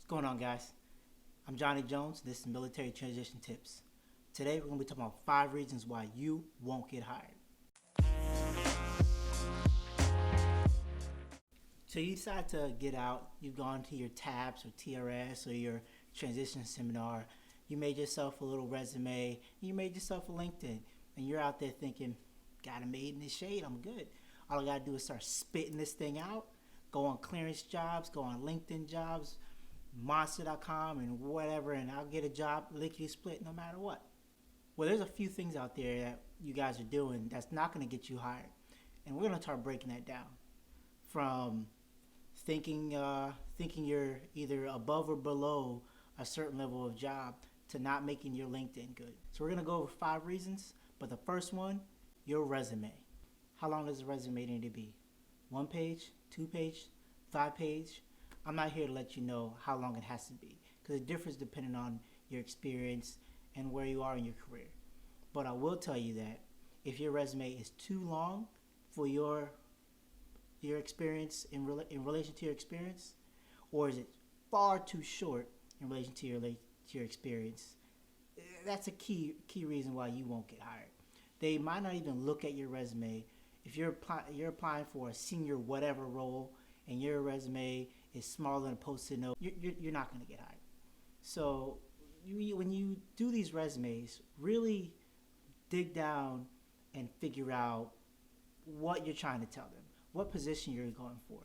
What's going on, guys? I'm Johnny Jones. This is Military Transition Tips. Today we're going to be talking about 5 reasons why you won't get hired. So you decide to get out, you've gone to your TAPS or TRS or your transition seminar, you made yourself a little resume, you made yourself a LinkedIn, and you're out there thinking, got it made in the shade, I'm good. All I got to do is start spitting this thing out, go on clearance jobs, go on LinkedIn jobs, monster.com and whatever, and I'll get a job lickety split no matter what. Well, there's a few things out there that you guys are doing that's not going to get you hired, and we're going to start breaking that down. From thinking you're either above or below a certain level of job to not making your LinkedIn good. So we're going to go over 5 reasons, but the first one, your resume. How long does a resume need to be? 1 page, 2 page, 5 page? I'm not here to let you know how long it has to be, because it differs depending on your experience and where you are in your career. But I will tell you that if your resume is too long for your experience in relation to your experience, or is it far too short in relation to your experience, that's a key reason why you won't get hired. They might not even look at your resume. If you're applying for a senior whatever role and your resume is smaller than a post-it note, you're not going to get hired. So when you do these resumes, really dig down and figure out what you're trying to tell them, what position you're going for.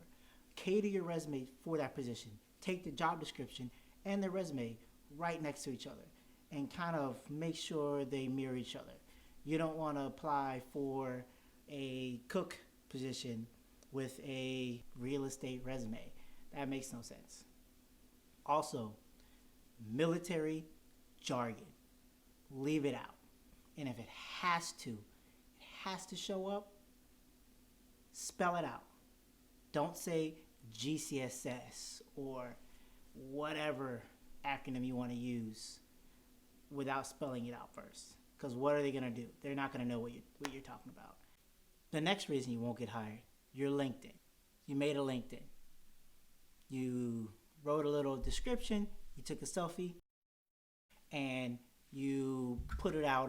Cater your resume for that position. Take the job description and the resume right next to each other and kind of make sure they mirror each other. You don't want to apply for a cook position with a real estate resume. That makes no sense. Also, military jargon. Leave it out. And if it has to show up, spell it out. Don't say GCSS or whatever acronym you want to use without spelling it out first. Because what are they going to do? They're not going to know what you're talking about. The next reason you won't get hired, your LinkedIn. You made a LinkedIn. You wrote a little description, you took a selfie, and you put it out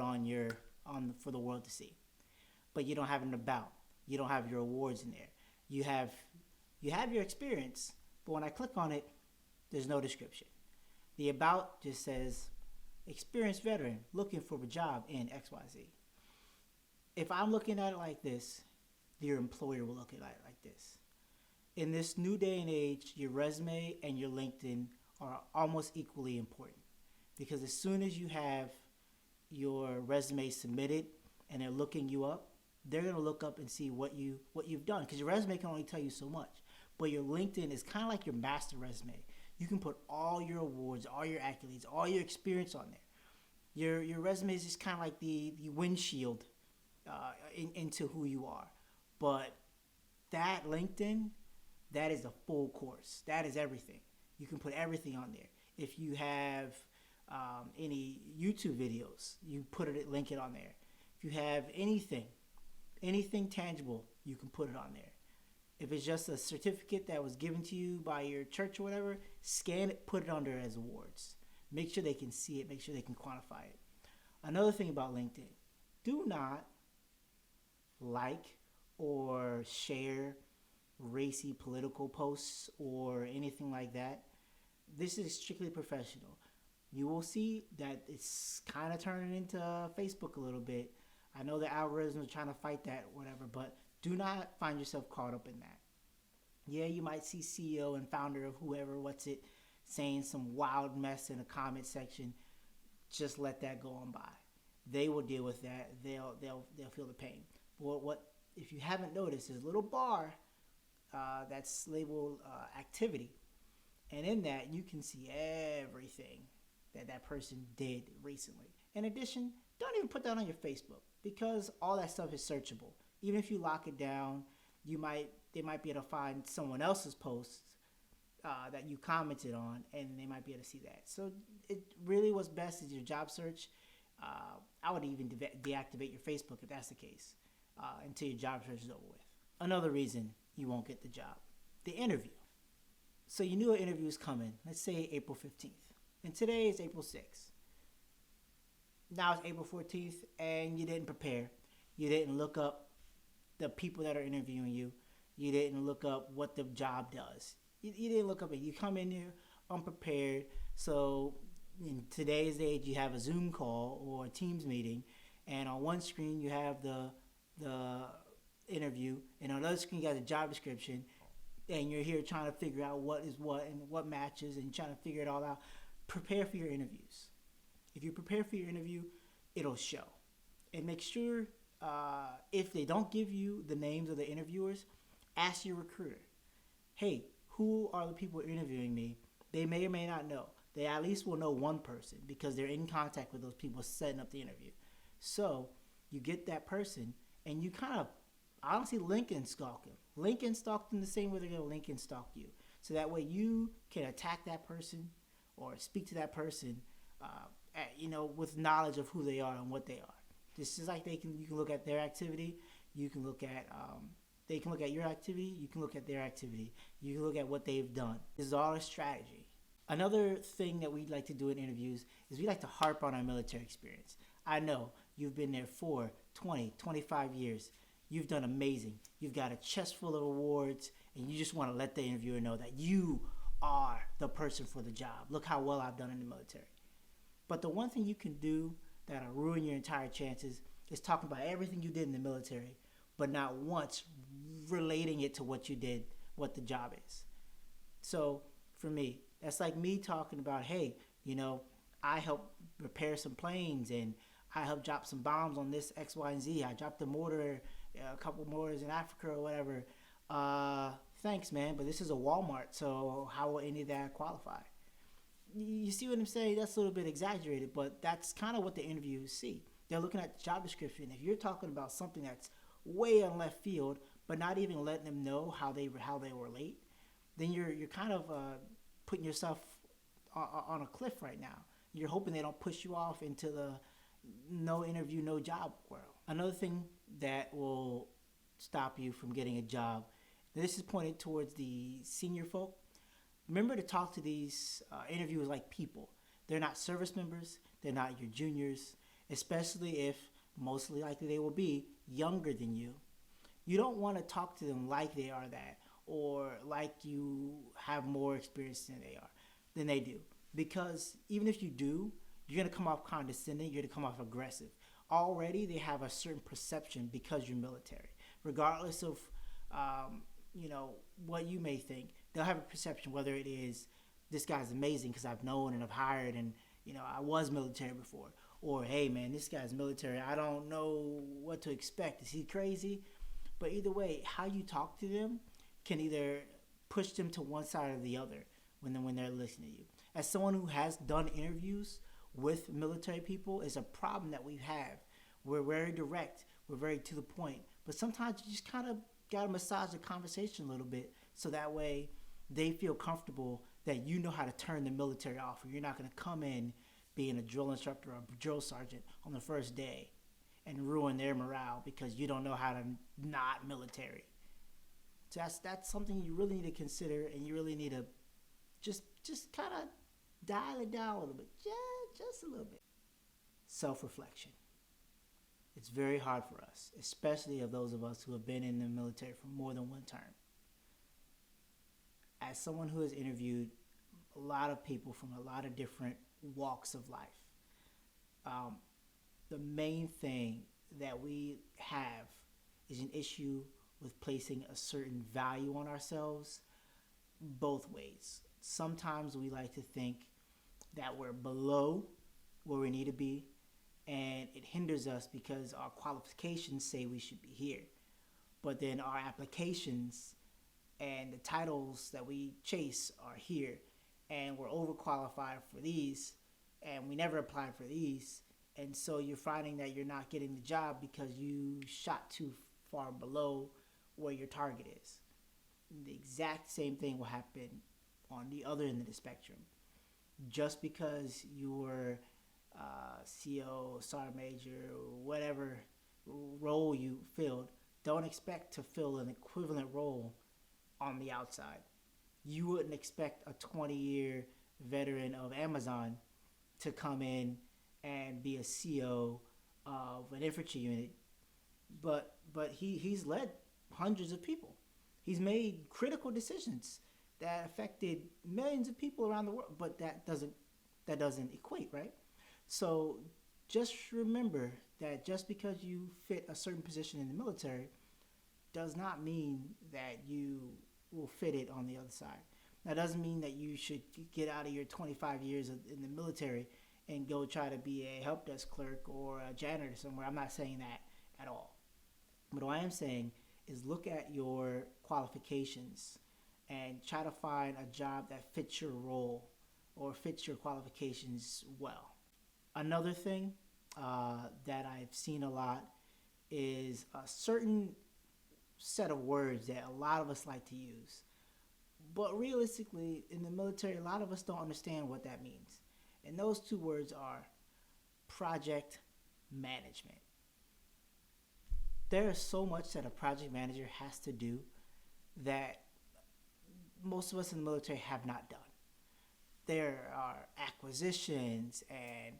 for the world to see. But you don't have an about. You don't have your awards in there. You have your experience, but when I click on it, there's no description. The about just says, experienced veteran looking for a job in XYZ. If I'm looking at it like this, your employer will look at it like this. In this new day and age, your resume and your LinkedIn are almost equally important, because as soon as you have your resume submitted and they're looking you up, they're going to look up and see what you've done, because your resume can only tell you so much. But your LinkedIn is kind of like your master resume. You can put all your awards, all your accolades, all your experience on there. Your resume is just kind of like the windshield into who you are. But that LinkedIn, that is a full course. That is everything. You can put everything on there. If you have any YouTube videos, you link it on there. If you have anything tangible, you can put it on there. If it's just a certificate that was given to you by your church or whatever, scan it, put it under as awards. Make sure they can see it, make sure they can quantify it. Another thing about LinkedIn, do not like or share racy political posts or anything like that. This is strictly professional. You will see that it's kind of turning into Facebook a little bit. I know the algorithms are trying to fight that, whatever, but do not find yourself caught up in that. Yeah, you might see CEO and founder of whoever, saying some wild mess in a comment section. Just let that go on by. They will deal with that. They'll feel the pain. But what if you haven't noticed, there's a little bar that's labeled activity, and in that you can see everything that person did recently. In addition, don't even put that on your Facebook, because all that stuff is searchable. Even if you lock it down, they might be able to find someone else's posts that you commented on, and they might be able to see that. So it really what's best is your job search. I would even deactivate your Facebook if that's the case until your job search is over with. Another reason you won't get the job, the interview. So you knew an interview was coming. Let's say April 15th. And today is April 6th. Now it's April 14th and you didn't prepare. You didn't look up the people that are interviewing you. You didn't look up what the job does. You didn't look up it. You come in here unprepared. So in today's age, you have a Zoom call or a Teams meeting, and on one screen you have the interview, and on the other screen you got the job description, and you're here trying to figure out what is what and what matches, and trying to figure it all out. Prepare for your interviews. If you prepare for your interview, it'll show. And make sure if they don't give you the names of the interviewers, ask your recruiter, hey, who are the people interviewing me? They may or may not know. They at least will know one person because they're in contact with those people setting up the interview. So you get that person and you kind of honestly LinkedIn stalk them. LinkedIn stalk them the same way they're going to LinkedIn stalk you. So that way you can attack that person or speak to that person, with knowledge of who they are and what they are. Just as like you can look at their activity, you can look at they can look at your activity, you can look at their activity, you can look at what they've done. This is all a strategy. Another thing that we like to do in interviews is we like to harp on our military experience. I know you've been there for 20, 25 years. You've done amazing. You've got a chest full of awards, and you just want to let the interviewer know that you are the person for the job. Look how well I've done in the military. But the one thing you can do that'll ruin your entire chances is talking about everything you did in the military, but not once relating it to what you did, what the job is. So for me, that's like me talking about, hey, I helped repair some planes and I helped drop some bombs on this X, Y, and Z. I dropped a couple mortars in Africa or whatever. Thanks, man, but this is a Walmart, so how will any of that qualify? You see what I'm saying? That's a little bit exaggerated, but that's kind of what the interviewers see. They're looking at the job description. If you're talking about something that's way on left field, but not even letting them know how they relate, then you're kind of putting yourself on a cliff right now. You're hoping they don't push you off into the no interview, no job world. Another thing that will stop you from getting a job, this is pointed towards the senior folk. Remember to talk to these interviewers like people. They're not service members. They're not your juniors, especially if mostly likely they will be younger than you. You don't want to talk to them like they are that or like you have more experience than they do. Because even if you do, you're going to come off condescending. You're going to come off aggressive. Already they have a certain perception because you're military. Regardless of, what you may think, they'll have a perception, whether it is this guy's amazing because I've known and I've hired and, I was military before. Or, hey, man, this guy's military. I don't know what to expect. Is he crazy? But either way, how you talk to them can either push them to one side or the other when they're listening to you. As someone who has done interviews with military people, it's a problem that we have. We're very direct. We're very to the point. But sometimes you just kind of got to massage the conversation a little bit so that way they feel comfortable that you know how to turn the military off, or you're not going to come in being a drill instructor or a drill sergeant on the first day and ruin their morale because you don't know how to not military. So that's something you really need to consider, and you really need to just kind of dial it down a little bit, just a little bit. Self-reflection. It's very hard for us, especially of those of us who have been in the military for more than one term. As someone who has interviewed a lot of people from a lot of different walks of life, the main thing that we have is an issue with placing a certain value on ourselves both ways. Sometimes we like to think that we're below where we need to be, and it hinders us because our qualifications say we should be here. But then our applications and the titles that we chase are here, and we're overqualified for these, and we never applied for these. And so you're finding that you're not getting the job because you shot too far below where your target is. The exact same thing will happen on the other end of the spectrum. Just because you were CO, Sergeant Major, whatever role you filled, don't expect to fill an equivalent role on the outside. you wouldn't expect a 20-year veteran of Amazon to come in and be a CO of an infantry unit, but he's led hundreds of people. He's made critical decisions that affected millions of people around the world, but that doesn't equate, right? So just remember that just because you fit a certain position in the military does not mean that you will fit it on the other side. That doesn't mean that you should get out of your 25 years in the military and go try to be a help desk clerk or a janitor somewhere. I'm not saying that at all. But what I am saying is look at your qualifications and try to find a job that fits your role or fits your qualifications well. Another thing that I've seen a lot is a certain set of words that a lot of us like to use. But realistically, in the military, a lot of us don't understand what that means. And those two words are project management. There is so much that a project manager has to do that most of us in the military have not done. There are acquisitions and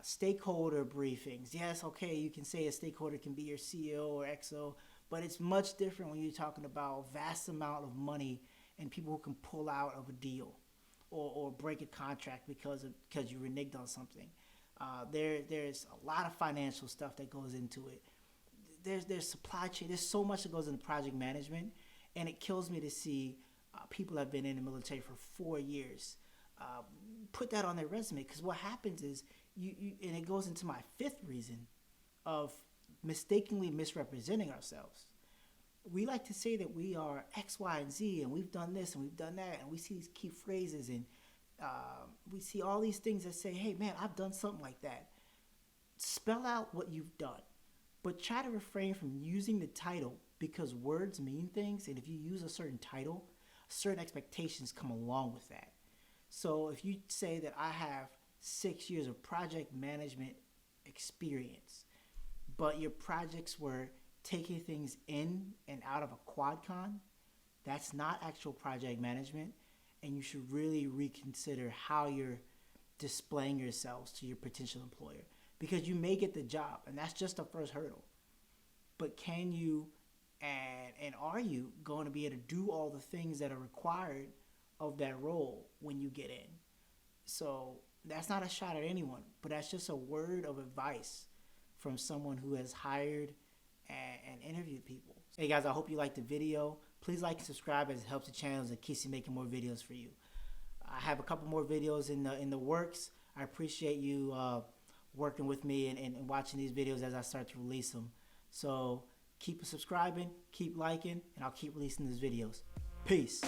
stakeholder briefings. Yes, okay, you can say a stakeholder can be your CEO or XO, but it's much different when you're talking about a vast amount of money and people who can pull out of a deal or break a contract because you reneged on something. There's a lot of financial stuff that goes into it. There's supply chain. There's so much that goes into project management, and it kills me to see people that have been in the military for 4 years put that on their resume, because what happens is you and it goes into my fifth reason of mistakenly misrepresenting ourselves. We like to say that we are X, Y, and Z, and we've done this and we've done that, and we see these key phrases, and we see all these things that say, hey man, I've done something like that. Spell out what you've done, but try to refrain from using the title, because words mean things, and if you use a certain title, certain expectations come along with that. So if you say that I have 6 years of project management experience, but your projects were taking things in and out of a quadcon, that's not actual project management, and you should really reconsider how you're displaying yourselves to your potential employer, because you may get the job, and that's just the first hurdle. But can you and are you going to be able to do all the things that are required of that role when you get in? So that's not a shot at anyone, but that's just a word of advice from someone who has hired and interviewed people. Hey guys, I hope you liked the video. Please like and subscribe, as it helps the channel and keeps me making more videos for you. I have a couple more videos in the works. I appreciate you working with me and watching these videos as I start to release them. So keep subscribing, keep liking, and I'll keep releasing these videos. Peace.